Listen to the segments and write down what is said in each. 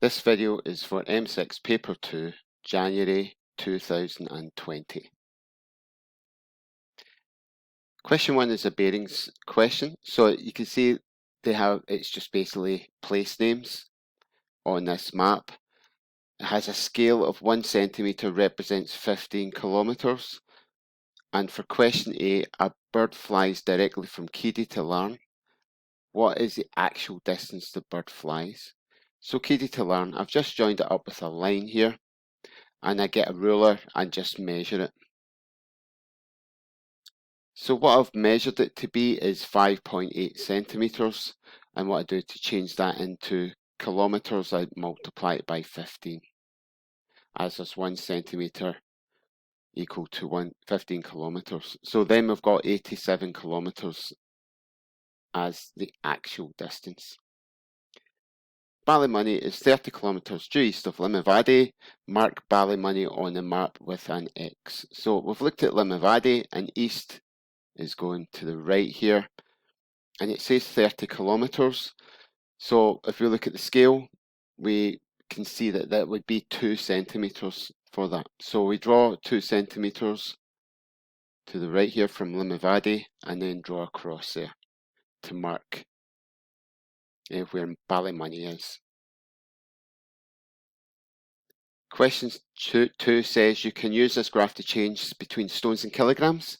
This video is for M6 Paper 2, January 2020. Question 1 is a bearings question. So you can see it's just basically place names on this map. It has a scale of 1 centimetre represents 15 kilometres. And for question A, a bird flies directly from Keady to Larne. What is the actual distance the bird flies? So Keady to Larne, I've just joined it up with a line here, and I get a ruler and just measure it. So what I've measured it to be is 5.8 centimetres, and what I do to change that into kilometres, I multiply it by 15, as there's 1 centimetre equal to 15 kilometres. So then we've got 87 kilometres as the actual distance. Ballymoney is 30 kilometres due east of Limavady. Mark Ballymoney on the map with an X. So we've looked at Limavady, and east is going to the right here, and it says 30 kilometres. So if we look at the scale, we can see that that would be 2 centimetres for that. So we draw 2 centimetres to the right here from Limavady, and then draw across there to mark where Ballymoney is. Question 2 says you can use this graph to change between stones and kilograms.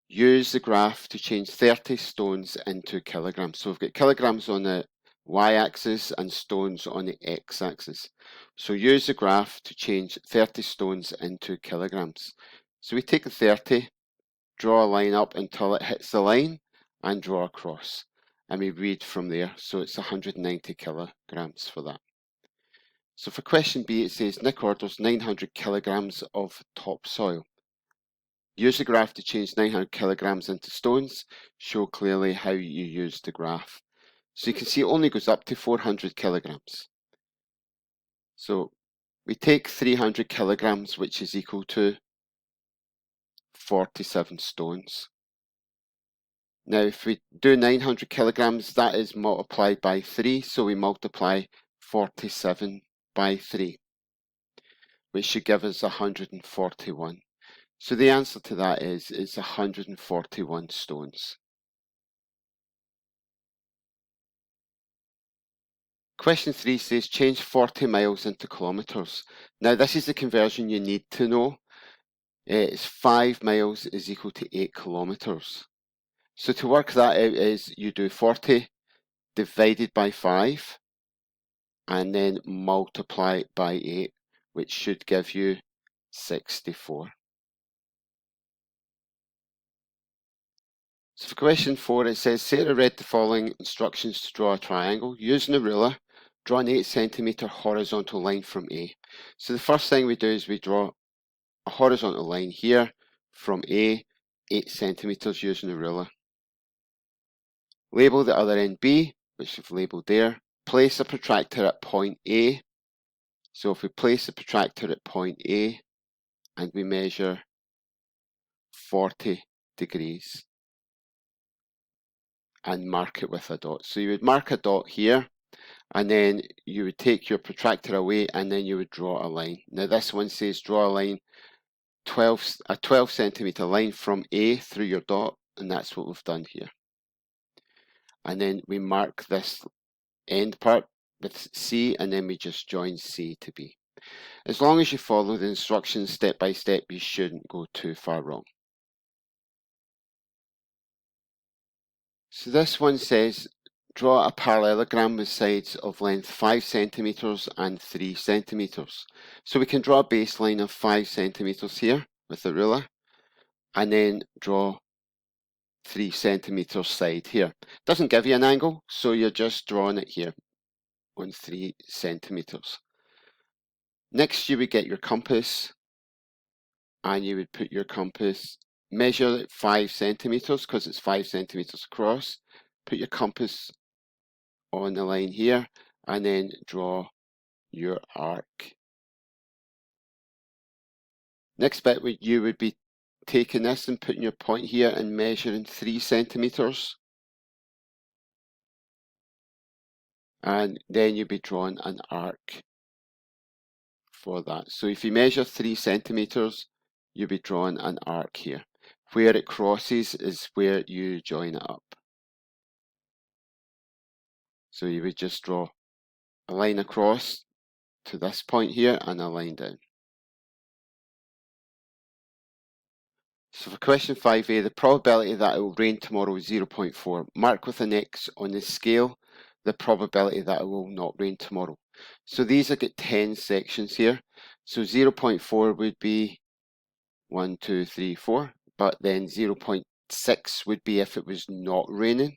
Use the graph to change 30 stones into kilograms. So we've got kilograms on the y-axis and stones on the x-axis. So use the graph to change 30 stones into kilograms. So we take the 30, draw a line up until it hits the line, and draw across. And we read from there, so it's 190 kilograms for that. So for question B, it says Nick orders 900 kilograms of topsoil. Use the graph to change 900 kilograms into stones. Show clearly how you use the graph. So you can see it only goes up to 400 kilograms. So we take 300 kilograms, which is equal to 47 stones. Now, if we do 900 kilograms, that is multiplied by 3. So we multiply 47 by 3, which should give us 141. So the answer to that is 141 stones. Question 3 says change 40 miles into kilometres. Now this is the conversion you need to know. It's 5 miles is equal to 8 kilometres. So to work that out is you do 40 divided by 5 and then multiply it by 8, which should give you 64. So for question 4, it says Sarah read the following instructions to draw a triangle. Using a ruler, draw an 8 centimetre horizontal line from A. So the first thing we do is we draw a horizontal line here from A, 8 centimetres using a ruler. Label the other end B, which we've labelled there. Place a protractor at point A. So if we place the protractor at point A and we measure 40 degrees and mark it with a dot. So you would mark a dot here, and then you would take your protractor away and then you would draw a line. Now this one says draw a line, a 12 centimetre line from A through your dot, and that's what we've done here. And then we mark this end part with C, and then we just join C to B. As long as you follow the instructions step by step, you shouldn't go too far wrong. So this one says draw a parallelogram with sides of length 5 centimetres and 3 centimetres. So we can draw a baseline of 5 centimetres here with the ruler, and then draw 3 centimetres side here. Doesn't give you an angle, so you're just drawing it here on 3 centimetres. Next, you would get your compass, and you would put your compass, measure it 5 centimetres because it's 5 centimetres across. Put your compass on the line here, and then draw your arc. Next bit, you would be taking this and putting your point here and measuring 3 centimetres. and then you'll be drawing an arc for that. So if you measure 3 centimeters, you'll be drawing an arc here. Where it crosses is where you join it up. So you would just draw a line across to this point here and a line down. So for question 5a, the probability that it will rain tomorrow is 0.4. Mark with an X on the scale the probability that it will not rain tomorrow. So these have got 10 sections here. So 0.4 would be 1, 2, 3, 4, but then 0.6 would be if it was not raining.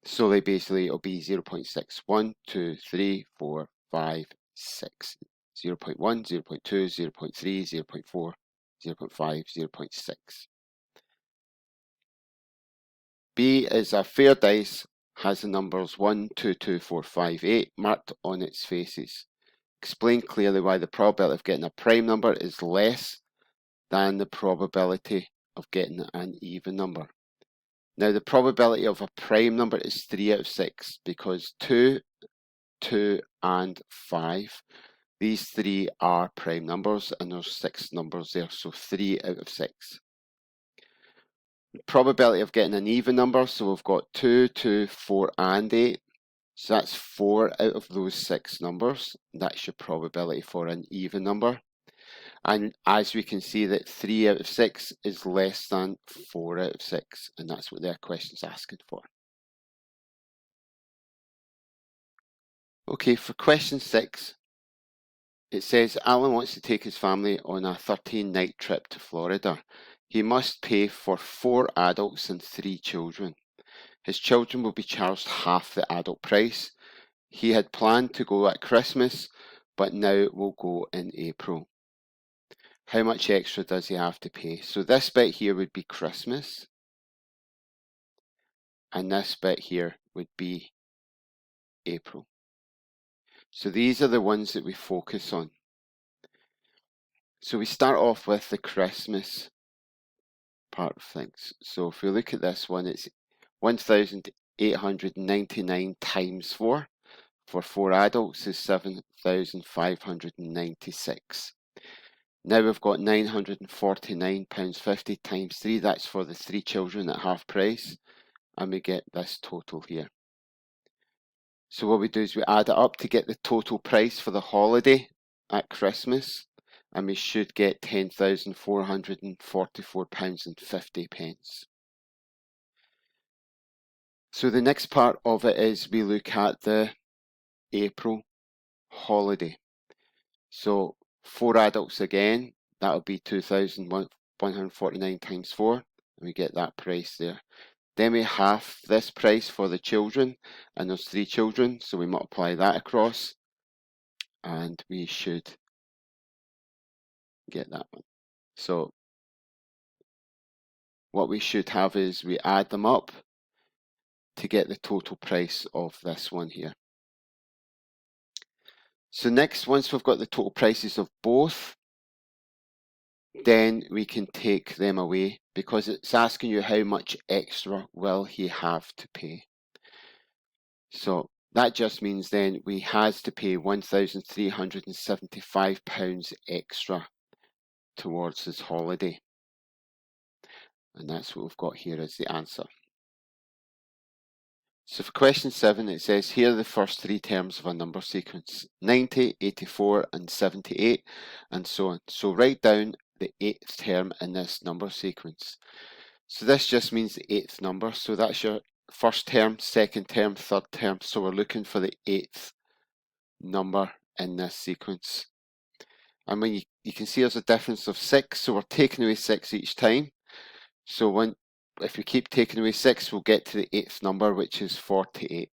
So they basically, it'll be 0.6, 1, 2, 3, 4, 5, 6, 0.1, 0.2, 0.3, 0.4, 0.5, 0.6. B is a fair dice, has the numbers 1, 2, 2, 4, 5, 8 marked on its faces. Explain clearly why the probability of getting a prime number is less than the probability of getting an even number. Now the probability of a prime number is 3 out of 6 because 2, 2 and 5, these 3 are prime numbers and there's 6 numbers there, so 3 out of 6. Probability of getting an even number, so we've got 2, 2, 4 and 8, so that's 4 out of those 6 numbers. That's your probability for an even number. And as we can see that 3 out of 6 is less than 4 out of 6, and that's what their question's asking for. Okay, for question 6, it says Alan wants to take his family on a 13-night trip to Florida. He must pay for 4 adults and 3 children. His children will be charged half the adult price. He had planned to go at Christmas, but now will go in April. How much extra does he have to pay? So this bit here would be Christmas, and this bit here would be April. So these are the ones that we focus on. So we start off with the Christmas part of things. So if we look at this one, it's 1,899 times 4 for 4 adults is 7,596. Now we've got £949.50 times 3, that's for the 3 children at half price, and we get this total here. So what we do is we add it up to get the total price for the holiday at Christmas, and we should get £10,444.50. So the next part of it is we look at the April holiday. So 4 adults again, that'll be 2,149 times 4, and we get that price there. Then we half this price for the children, and there's 3 children, so we multiply that across, and we should get that one. So what we should have is we add them up to get the total price of this one here. So next, once we've got the total prices of both, then we can take them away because it's asking you how much extra will he have to pay. So that just means then we has to pay £1,375 extra towards his holiday. And that's what we've got here as the answer. So for question 7, it says here are the first 3 terms of a number sequence, 90, 84 and 78 and so on. So write down the 8th term in this number sequence. So this just means the 8th number. So that's your first term, second term, third term. So we're looking for the 8th number in this sequence. And when you can see there's a difference of 6, so we're taking away 6 each time. So if we keep taking away 6, we'll get to the 8th number, which is 48.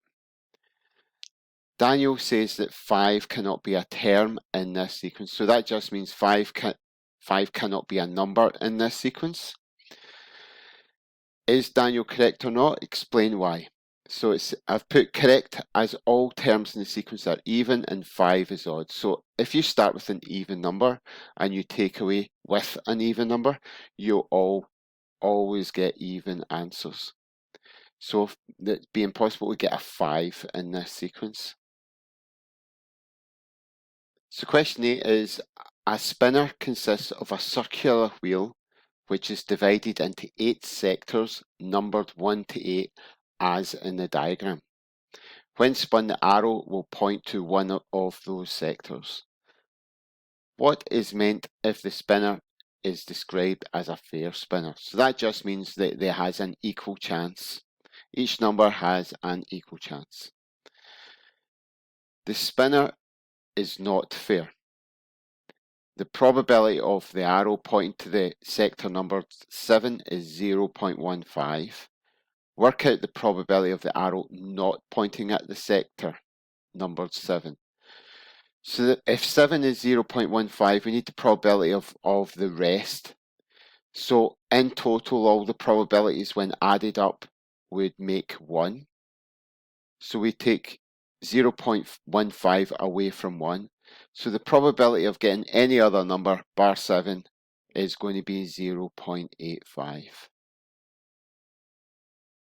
Daniel says that 5 cannot be a term in this sequence. So that just means 5 cannot be a number in this sequence. Is Daniel correct or not? Explain why. So I've put correct as all terms in the sequence are even and 5 is odd. So if you start with an even number and you take away with an even number, you'll always get even answers. So it'd be impossible to get a 5 in this sequence. So question 8 is, a spinner consists of a circular wheel which is divided into 8 sectors numbered 1 to 8 as in the diagram. When spun, the arrow will point to one of those sectors. What is meant if the spinner is described as a fair spinner? So that just means that there has an equal chance. Each number has an equal chance. The spinner is not fair. The probability of the arrow pointing to the sector number 7 is 0.15. Work out the probability of the arrow not pointing at the sector numbered 7. So that if 7 is 0.15, we need the probability of the rest. So in total, all the probabilities when added up would make 1. So we take 0.15 away from 1. So the probability of getting any other number bar 7 is going to be 0.85.